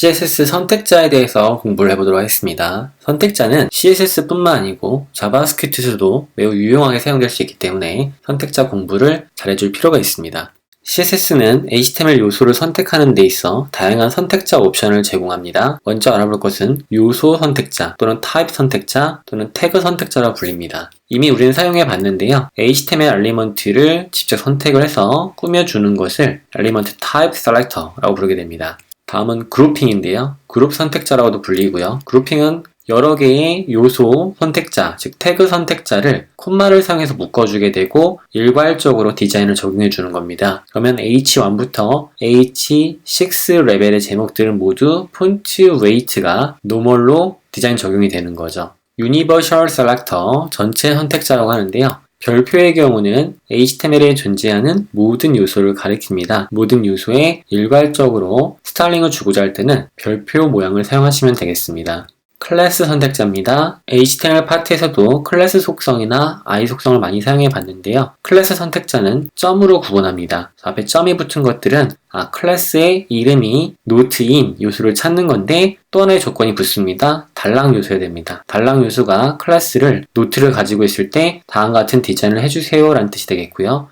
CSS 선택자에 대해서 공부를 해보도록 하겠습니다. 선택자는 CSS뿐만 아니고 자바스크립트에서도 매우 유용하게 사용될 수 있기 때문에 선택자 공부를 잘해줄 필요가 있습니다. CSS는 HTML 요소를 선택하는 데 있어 다양한 선택자 옵션을 제공합니다. 먼저 알아볼 것은 요소 선택자 또는 타입 선택자 또는 태그 선택자라 불립니다. 이미 우리는 사용해 봤는데요. HTML 엘리먼트를 직접 선택을 해서 꾸며주는 것을 엘리먼트 타입 셀렉터라고 부르게 됩니다. 다음은 그룹핑인데요. 그룹 선택자라고도 불리고요. 그룹핑은 여러 개의 요소 선택자, 즉 태그 선택자를 콤마를 사용해서 묶어주게 되고 일괄적으로 디자인을 적용해 주는 겁니다. 그러면 H1부터 H6 레벨의 제목들은 모두 폰트 웨이트가 노멀로 디자인 적용이 되는 거죠. 유니버셜 셀렉터 전체 선택자라고 하는데요. 별표의 경우는 HTML에 존재하는 모든 요소를 가리킵니다. 모든 요소에 일괄적으로 스타일링을 주고자 할 때는 별표 모양을 사용하시면 되겠습니다. 클래스 선택자입니다. HTML 파트에서도 클래스 속성이나 I 속성을 많이 사용해 봤는데요. 클래스 선택자는 점으로 구분합니다. 앞에 점이 붙은 것들은 클래스의 이름이 노트인 요소를 찾는 건데 또 하나의 조건이 붙습니다. 달랑 요소여야 됩니다. 달랑 요소가 클래스를 노트를 가지고 있을 때 다음과 같은 디자인을 해주세요 라는 뜻이 되겠고요.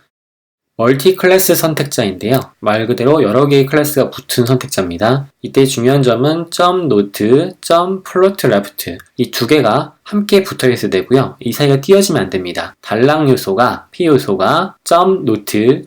멀티 클래스 선택자인데요. 말 그대로 여러 개의 클래스가 붙은 선택자입니다. 이때 중요한 점은 .note, .float left 이 두 개가 함께 붙어 있어야 되고요. 이 사이가 띄어지면 안 됩니다. 달랑 요소가 P 요소가 .note,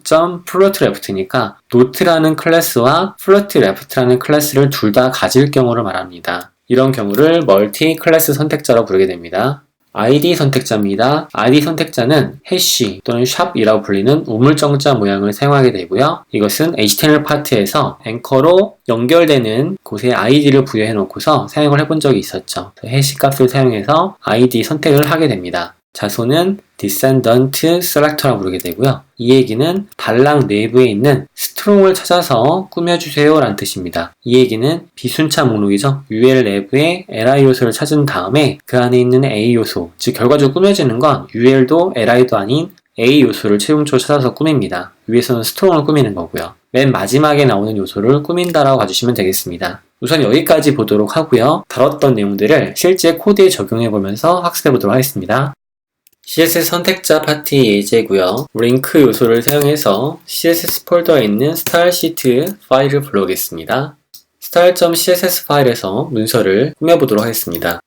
.float left니까 note라는 클래스와 float left라는 클래스를 둘 다 가질 경우를 말합니다. 이런 경우를 멀티 클래스 선택자로 부르게 됩니다. ID 선택자입니다. ID 선택자는 해시 또는 샵이라고 불리는 우물정자 모양을 사용하게 되고요. 이것은 HTML 파트에서 앵커로 연결되는 곳에 ID를 부여해 놓고서 사용을 해본 적이 있었죠. 해시 값을 사용해서 ID 선택을 하게 됩니다. 자소는 descendant selector라고 부르게 되고요. 이 얘기는 달랑 내부에 있는 스트롱을 찾아서 꾸며주세요 라는 뜻입니다. 이 얘기는 비순차 목록이죠. UL 내부의 li 요소를 찾은 다음에 그 안에 있는 a 요소, 즉 결과적으로 꾸며지는 건 UL도 li도 아닌 a 요소를 최종적으로 찾아서 꾸밉니다. 위에서는 스트롱을 꾸미는 거고요. 맨 마지막에 나오는 요소를 꾸민다라고 봐주시면 되겠습니다. 우선 여기까지 보도록 하고요. 다뤘던 내용들을 실제 코드에 적용해 보면서 학습해 보도록 하겠습니다. CSS 선택자 파티 예제고요. 링크 요소를 사용해서 CSS 폴더에 있는 스타일 시트 파일을 불러오겠습니다. style.css 파일에서 문서를 꾸며보도록 하겠습니다.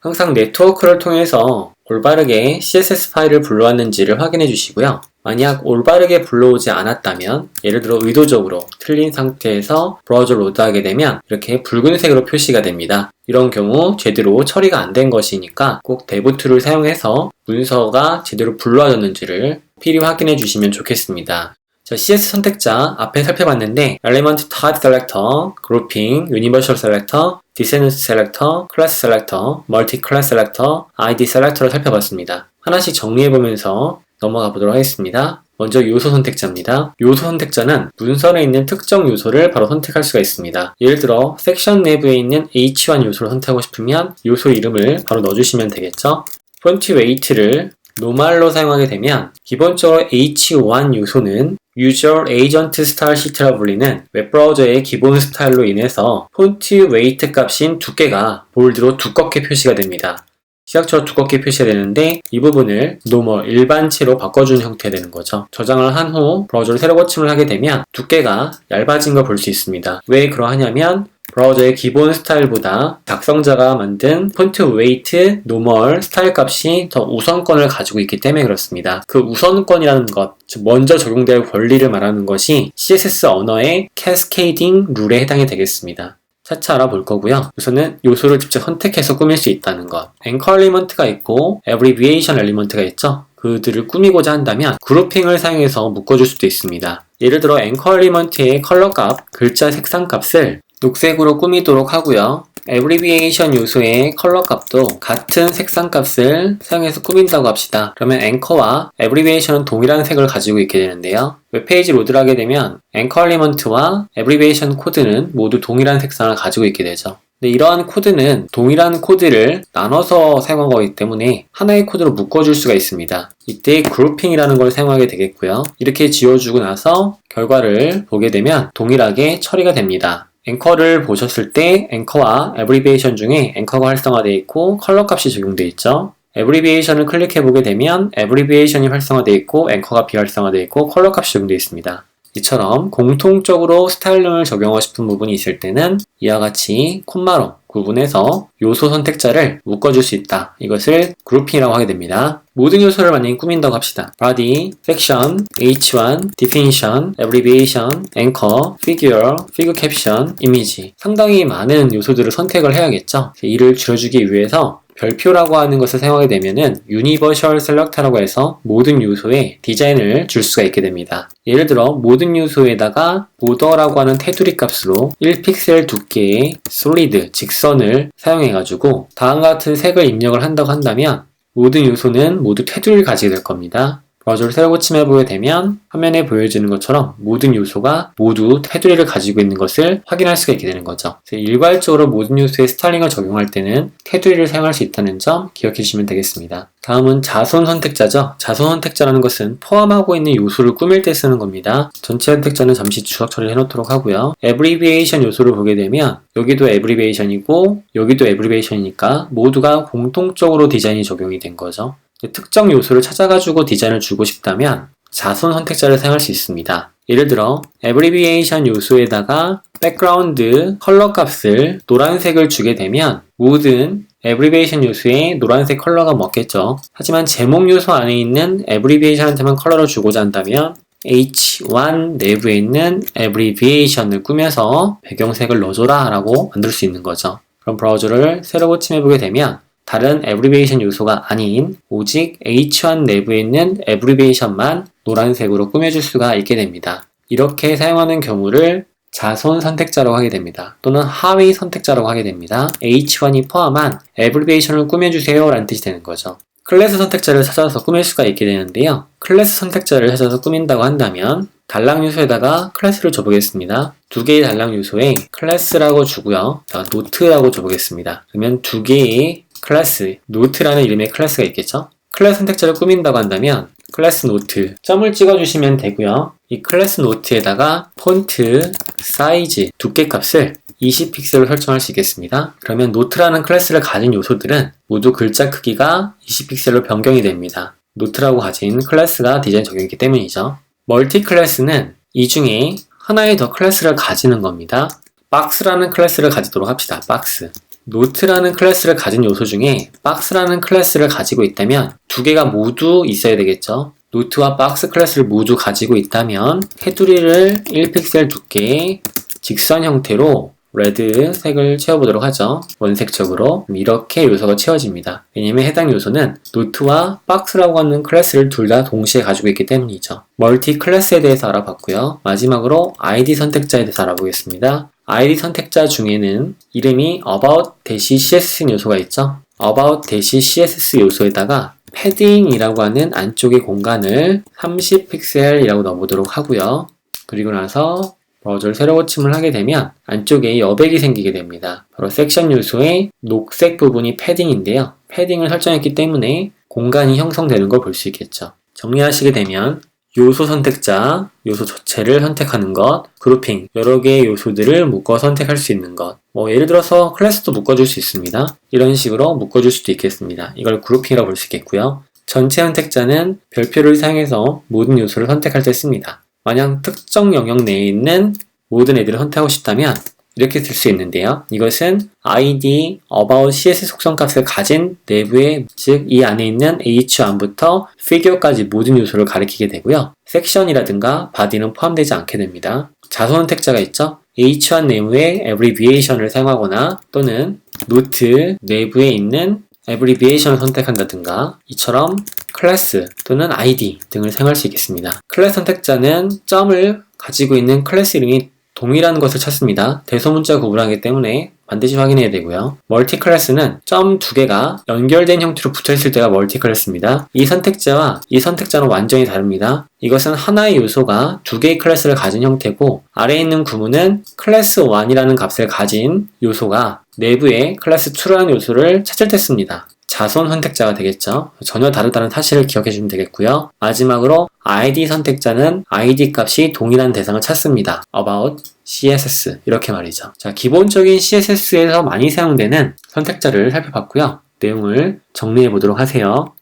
항상 네트워크를 통해서 올바르게 CSS 파일을 불러왔는지를 확인해 주시고요. 만약 올바르게 불러오지 않았다면, 예를 들어 의도적으로 틀린 상태에서 브라우저를 로드하게 되면 이렇게 붉은색으로 표시가 됩니다. 이런 경우 제대로 처리가 안 된 것이니까 꼭 데브 툴을 사용해서 문서가 제대로 불러졌는지를 필히 확인해 주시면 좋겠습니다. 자, CS 선택자 앞에 살펴봤는데 Element Type Selector, Grouping, Universal Selector, Descendant Selector, Class Selector, Multi-Class Selector, ID Selector를 살펴봤습니다. 하나씩 정리해보면서 넘어가 보도록 하겠습니다. 먼저 요소 선택자입니다. 요소 선택자는 문서에 있는 특정 요소를 바로 선택할 수가 있습니다. 예를 들어 섹션 내부에 있는 H1 요소를 선택하고 싶으면 요소 이름을 바로 넣어주시면 되겠죠. 폰트 웨이트를 노멀로 사용하게 되면 기본적으로 H1 요소는 Usual Agent Style Sheet라고 불리는 웹브라우저의 기본 스타일로 인해서 폰트 웨이트 값인 두께가 볼드로 두껍게 표시가 됩니다. 시각처럼 두껍게 표시가 되는데 이 부분을 노멀 일반체로 바꿔주는 형태가 되는 거죠. 저장을 한 후 브라우저를 새로 고침을 하게 되면 두께가 얇아진 걸 볼 수 있습니다. 왜 그러하냐면 브라우저의 기본 스타일보다 작성자가 만든 폰트 웨이트, 노멀, 스타일 값이 더 우선권을 가지고 있기 때문에 그렇습니다. 그 우선권이라는 것, 즉 먼저 적용될 권리를 말하는 것이 CSS 언어의 캐스케이딩 룰에 해당이 되겠습니다. 차차 알아볼 거고요. 우선은 요소를 직접 선택해서 꾸밀 수 있다는 것. 앵커 엘리먼트가 있고 abbreviation 엘리먼트가 있죠. 그들을 꾸미고자 한다면 그룹핑을 사용해서 묶어줄 수도 있습니다. 예를 들어 앵커 엘리먼트의 컬러 값, 글자 색상 값을 녹색으로 꾸미도록 하고요. abbreviation 요소의 컬러 값도 같은 색상 값을 사용해서 꾸민다고 합시다. 그러면 앵커와 abbreviation은 동일한 색을 가지고 있게 되는데요. 웹페이지 로드를 하게 되면 앵커 엘리먼트와 abbreviation 코드는 모두 동일한 색상을 가지고 있게 되죠. 근데 이러한 코드는 동일한 코드를 나눠서 사용한 거기 때문에 하나의 코드로 묶어줄 수가 있습니다. 이때 그룹핑이라는 걸 사용하게 되겠고요. 이렇게 지워주고 나서 결과를 보게 되면 동일하게 처리가 됩니다. 앵커를 보셨을 때 앵커와 애브리비에이션 중에 앵커가 활성화되어 있고 컬러 값이 적용되어 있죠. 애브리비에이션을 클릭해보게 되면 애브리비에이션이 활성화되어 있고 앵커가 비활성화되어 있고 컬러 값이 적용되어 있습니다. 이처럼 공통적으로 스타일링을 적용하고 싶은 부분이 있을 때는 이와 같이 콤마로 구분해서 요소 선택자를 묶어줄 수 있다. 이것을 그룹핑이라고 하게 됩니다. 모든 요소를 만약에 꾸민다고 합시다. body, section, h1, definition, abbreviation, anchor, figure, figure caption, image. 상당히 많은 요소들을 선택을 해야겠죠. 이를 줄여주기 위해서 별표라고 하는 것을 사용하게 되면은 유니버셜 셀렉터라고 해서 모든 요소에 디자인을 줄 수가 있게 됩니다. 예를 들어 모든 요소에다가 보더라고 하는 테두리 값으로 1픽셀 두께의 솔리드, 직선을 사용해가지고 다음과 같은 색을 입력을 한다고 한다면 모든 요소는 모두 테두리를 가지게 될 겁니다. 브라우저를 새로 고침해보게 되면 화면에 보여지는 것처럼 모든 요소가 모두 테두리를 가지고 있는 것을 확인할 수가 있게 되는 거죠. 일괄적으로 모든 요소에 스타일링을 적용할 때는 테두리를 사용할 수 있다는 점 기억해 주시면 되겠습니다. 다음은 자손 선택자죠. 자손 선택자라는 것은 포함하고 있는 요소를 꾸밀 때 쓰는 겁니다. 전체 선택자는 잠시 주석 처리를 해놓도록 하고요. 애브리비에이션 요소를 보게 되면 여기도 애브리비에이션이고 여기도 애브리비에이션이니까 모두가 공통적으로 디자인이 적용이 된 거죠. 특정 요소를 찾아가지고 디자인을 주고 싶다면 자손 선택자를 사용할 수 있습니다. 예를 들어 abbreviation 요소에다가 백그라운드 컬러 값을 노란색을 주게 되면 모든 abbreviation 요소에 노란색 컬러가 먹겠죠. 하지만 제목 요소 안에 있는 abbreviation한테만 컬러를 주고자 한다면 H1 내부에 있는 abbreviation을 꾸며서 배경색을 넣어줘라 라고 만들 수 있는 거죠. 그럼 브라우저를 새로 고침해보게 되면 다른 애브리비에이션 요소가 아닌 오직 H1 내부에 있는 애브리비에이션만 노란색으로 꾸며줄 수가 있게 됩니다. 이렇게 사용하는 경우를 자손 선택자라고 하게 됩니다. 또는 하위 선택자라고 하게 됩니다. H1이 포함한 애브리비에이션을 꾸며주세요 라는 뜻이 되는 거죠. 클래스 선택자를 찾아서 꾸밀 수가 있게 되는데요. 클래스 선택자를 찾아서 꾸민다고 한다면 달랑 요소에다가 클래스를 줘보겠습니다. 두 개의 달랑 요소에 클래스라고 주고요. 노트라고 줘보겠습니다. 그러면 두 개의 클래스, 노트라는 이름의 클래스가 있겠죠? 클래스 선택자를 꾸민다고 한다면 클래스 노트 점을 찍어주시면 되고요. 이 클래스 노트에다가 폰트, 사이즈, 두께 값을 20픽셀로 설정할 수 있겠습니다. 그러면 노트라는 클래스를 가진 요소들은 모두 글자 크기가 20픽셀로 변경이 됩니다. 노트라고 가진 클래스가 디자인 적용이기 때문이죠. 멀티 클래스는 이 중에 하나의 더 클래스를 가지는 겁니다. 박스라는 클래스를 가지도록 합시다. 박스. 노트라는 클래스를 가진 요소 중에 박스라는 클래스를 가지고 있다면 두 개가 모두 있어야 되겠죠. 노트와 박스 클래스를 모두 가지고 있다면 테두리를 1픽셀 두께의 직선 형태로 레드 색을 채워보도록 하죠. 원색적으로 이렇게 요소가 채워집니다. 왜냐면 해당 요소는 노트와 박스라고 하는 클래스를 둘 다 동시에 가지고 있기 때문이죠. 멀티 클래스에 대해서 알아봤고요. 마지막으로 ID 선택자에 대해서 알아보겠습니다. ID 선택자 중에는 이름이 about-css 요소가 있죠. about-css 요소에다가 패딩이라고 하는 안쪽의 공간을 30픽셀이라고 넣어보도록 하고요. 그리고 나서 브라우저를 새로 고침을 하게 되면 안쪽에 여백이 생기게 됩니다. 바로 섹션 요소의 녹색 부분이 패딩인데요. 패딩을 설정했기 때문에 공간이 형성되는 걸 볼 수 있겠죠. 정리하시게 되면 요소 선택자, 요소 전체를 선택하는 것, 그룹핑, 여러 개의 요소들을 묶어 선택할 수 있는 것. 예를 들어서 클래스도 묶어줄 수 있습니다. 이런 식으로 묶어줄 수도 있겠습니다. 이걸 그룹핑이라고 볼 수 있겠고요. 전체 선택자는 별표를 사용해서 모든 요소를 선택할 때 씁니다. 만약 특정 영역 내에 있는 모든 애들을 선택하고 싶다면 이렇게 쓸 수 있는데요. 이것은 id, about, cs 속성 값을 가진 내부의, 즉 이 안에 있는 h1부터 figure까지 모든 요소를 가리키게 되고요. 섹션이라든가 body는 포함되지 않게 됩니다. 자손 선택자가 있죠. h1 내부의 abbreviation을 사용하거나 또는 노트 내부에 있는 abbreviation을 선택한다든가 이처럼 클래스 또는 id 등을 사용할 수 있겠습니다. 클래스 선택자는 점을 가지고 있는 클래스 이름이 동일한 것을 찾습니다. 대소문자 구분하기 때문에 반드시 확인해야 되고요. 멀티 클래스는 점 두 개가 연결된 형태로 붙어있을 때가 멀티 클래스입니다. 이 선택자와 이 선택자는 완전히 다릅니다. 이것은 하나의 요소가 두 개의 클래스를 가진 형태고 아래에 있는 구문은 클래스 1이라는 값을 가진 요소가 내부에 클래스 2라는 요소를 찾을 때 씁니다. 자손 선택자가 되겠죠. 전혀 다르다는 사실을 기억해 주면 되겠고요. 마지막으로 id 선택자는 id 값이 동일한 대상을 찾습니다. about CSS 이렇게 말이죠. 자, 기본적인 CSS에서 많이 사용되는 선택자를 살펴봤고요. 내용을 정리해 보도록 하세요.